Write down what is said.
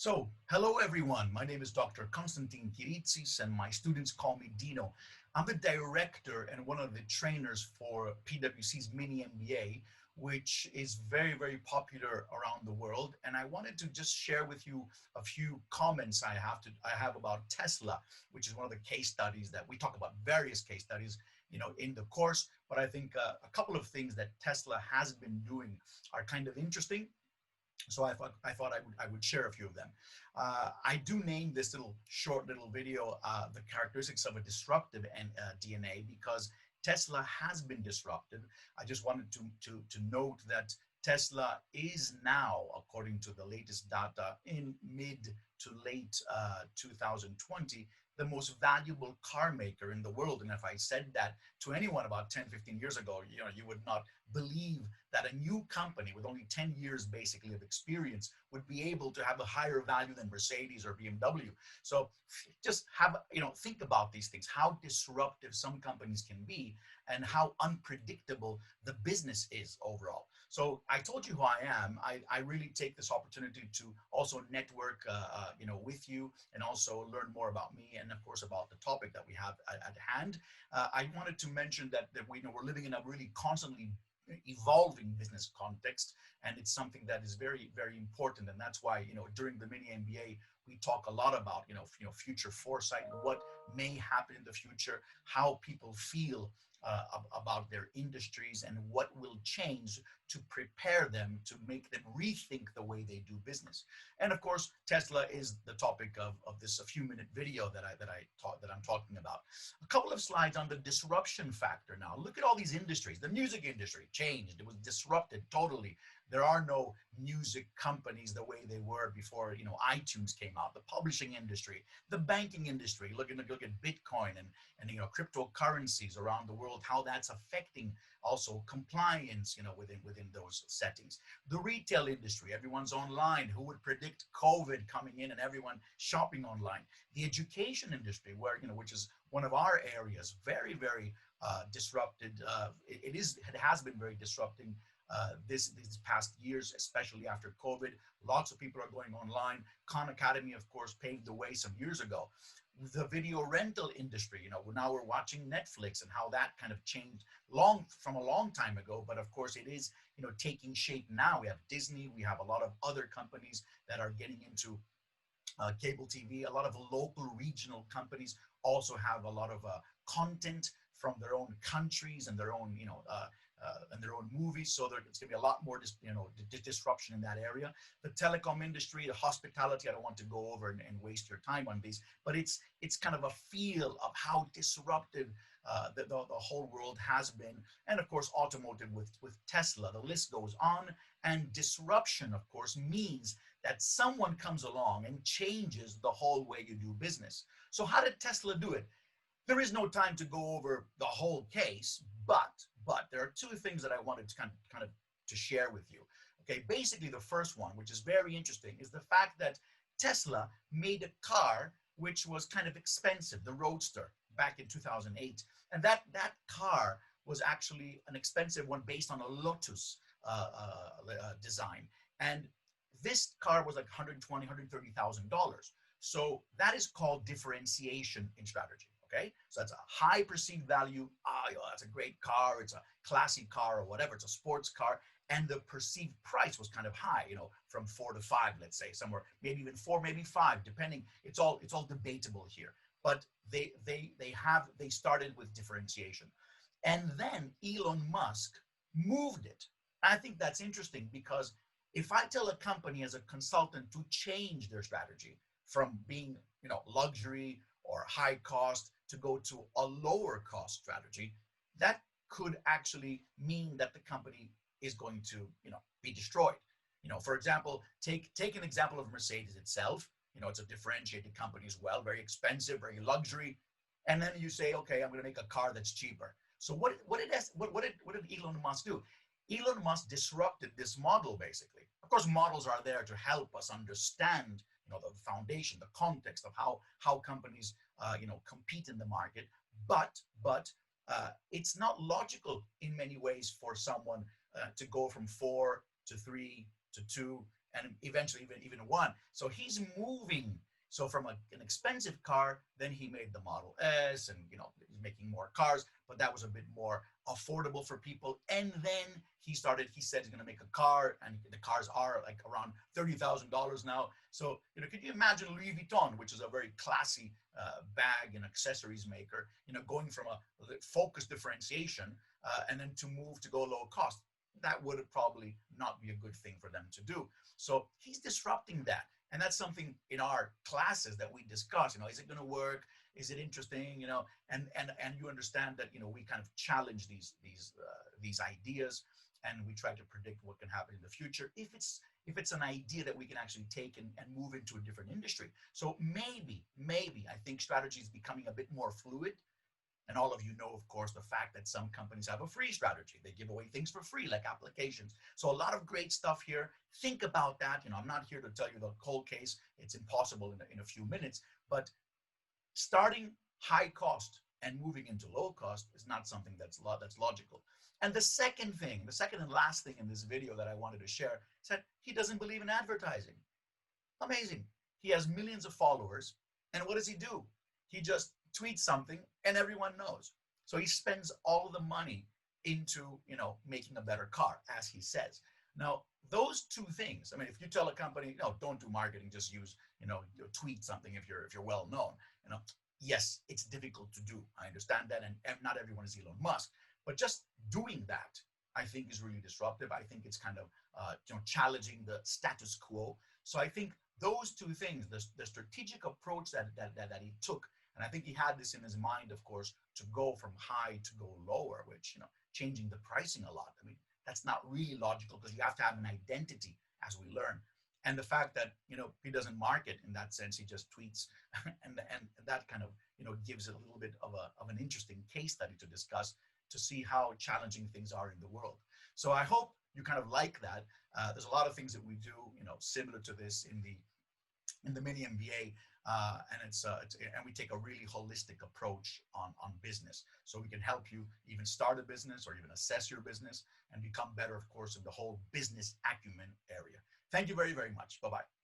So, hello everyone. My name is Dr. Dino Kiritsis, and my students call me Dino. I'm the director and one of the trainers for PwC's Mini MBA, which is very popular around the world. And I wanted to just share with you a few comments I have about Tesla, which is one of the case studies that we talk about, various case studies, in the course. But I think a couple of things that Tesla has been doing are kind of interesting, so I thought I would share a few of them. I do name this short little video the characteristics of a disruptive DNA, because Tesla has been disruptive. I just wanted to note that Tesla is now, according to the latest data, in mid to late 2020, the most valuable car maker in the world. And if I said that to anyone about 10, 15 years ago, you would not believe that a new company with only 10 years basically of experience would be able to have a higher value than Mercedes or BMW. So just think about these things, how disruptive some companies can be and how unpredictable the business is overall. So I told you who I am. I really take this opportunity to also network with you, and also learn more about me, and of course about the topic that we have at hand. I wanted to mention that we're living in a really constantly evolving business context, and it's something that is very important. And that's why during the Mini MBA we talk a lot about future foresight, what may happen in the future, how people feel about their industries, and what will change to prepare them, to make them rethink the way they do business. And of course, Tesla is the topic of this few-minute video that I'm talking about. A couple of slides on the disruption factor. Now, look at all these industries. The music industry changed; it was disrupted totally. There are no music companies the way they were before iTunes came out. The publishing industry, the banking industry. Look at Bitcoin and cryptocurrencies around the world, how that's affecting also compliance within those settings. The retail industry, everyone's online. Who would predict COVID coming in and everyone shopping online? The education industry, which is one of our areas, very disrupted. It has been very disrupting these past years, especially after COVID. Lots of people are going online. Khan Academy, of course, paved the way some years ago. The video rental industry, now we're watching Netflix, and how that kind of changed from a long time ago. But of course, it is taking shape now. We have Disney, we have a lot of other companies that are getting into cable TV. A lot of local regional companies also have a lot of content from their own countries and their own movies. So it's going to be a lot more disruption in that area. The telecom industry, the hospitality, I don't want to go over and waste your time on these, but it's kind of a feel of how disruptive the whole world has been. And of course, automotive with Tesla, the list goes on. And disruption, of course, means that someone comes along and changes the whole way you do business. So how did Tesla do it? There is no time to go over the whole case, but there are two things that I wanted to kind of to share with you. Okay, basically the first one, which is very interesting, is the fact that Tesla made a car which was kind of expensive, the Roadster, back in 2008, and that car was actually an expensive one based on a Lotus design, and this car was like $120,000, $130,000. So that is called differentiation in strategy. Okay, so that's a high perceived value. That's a great car. It's a classy car or whatever. It's a sports car, and the perceived price was kind of high. From 4 to 5, let's say, somewhere, maybe even 4, maybe 5, depending. It's all debatable here. But they started with differentiation, and then Elon Musk moved it. I think that's interesting, because if I tell a company as a consultant to change their strategy from being luxury or high cost to go to a lower cost strategy, that could actually mean that the company is going to be destroyed. For example, take an example of Mercedes itself. It's a differentiated company as well, very expensive, very luxury. And then you say, okay, I'm going to make a car that's cheaper. So what did Elon Musk do? Elon Musk disrupted this model, basically. Of course, models are there to help us understand the foundation, the context of how companies compete in the market, but it's not logical in many ways for someone to go from 4 to 3 to 2 and eventually even won. So he's moving. So from an expensive car, then he made the Model S, and he's making more cars, but that was a bit more affordable for people. And then he said he's going to make a car, and the cars are like around $30,000 now. So could you imagine Louis Vuitton, which is a very classy bag and accessories maker, going from a focus differentiation and then to move to go low cost? That would probably not be a good thing for them to do. So he's disrupting that. And that's something in our classes that we discuss. Is it going to work? Is it interesting? And you understand that we kind of challenge these ideas, and we try to predict what can happen in the future if it's an idea that we can actually take and move into a different industry. So maybe I think strategy is becoming a bit more fluid. And all of you know, of course, the fact that some companies have a free strategy. They give away things for free, like applications. So a lot of great stuff here. Think about that. I'm not here to tell you the cold case. It's impossible in a few minutes. But starting high cost and moving into low cost is not something that's logical. And the second and last thing in this video that I wanted to share is that he doesn't believe in advertising. Amazing. He has millions of followers. And what does he do? He just tweets something and everyone knows. So he spends all the money into, making a better car, as he says. Now, those two things, if you tell a company, no, don't do marketing, just use, tweet something if you're well known, yes, it's difficult to do. I understand that. And not everyone is Elon Musk, but just doing that, I think, is really disruptive. I think it's kind of, challenging the status quo. So I think those two things, the strategic approach that he took, and I think he had this in his mind, of course, to go from high to go lower, which, changing the pricing a lot. That's not really logical, because you have to have an identity, as we learn. And the fact that, he doesn't market in that sense, he just tweets, and that kind of, gives it a little bit of an interesting case study to discuss, to see how challenging things are in the world. So I hope you kind of like that. There's a lot of things that we do, similar to this in the Mini MBA, and we take a really holistic approach on business. So we can help you even start a business or even assess your business and become better, of course, in the whole business acumen area. Thank you very, very much. Bye-bye.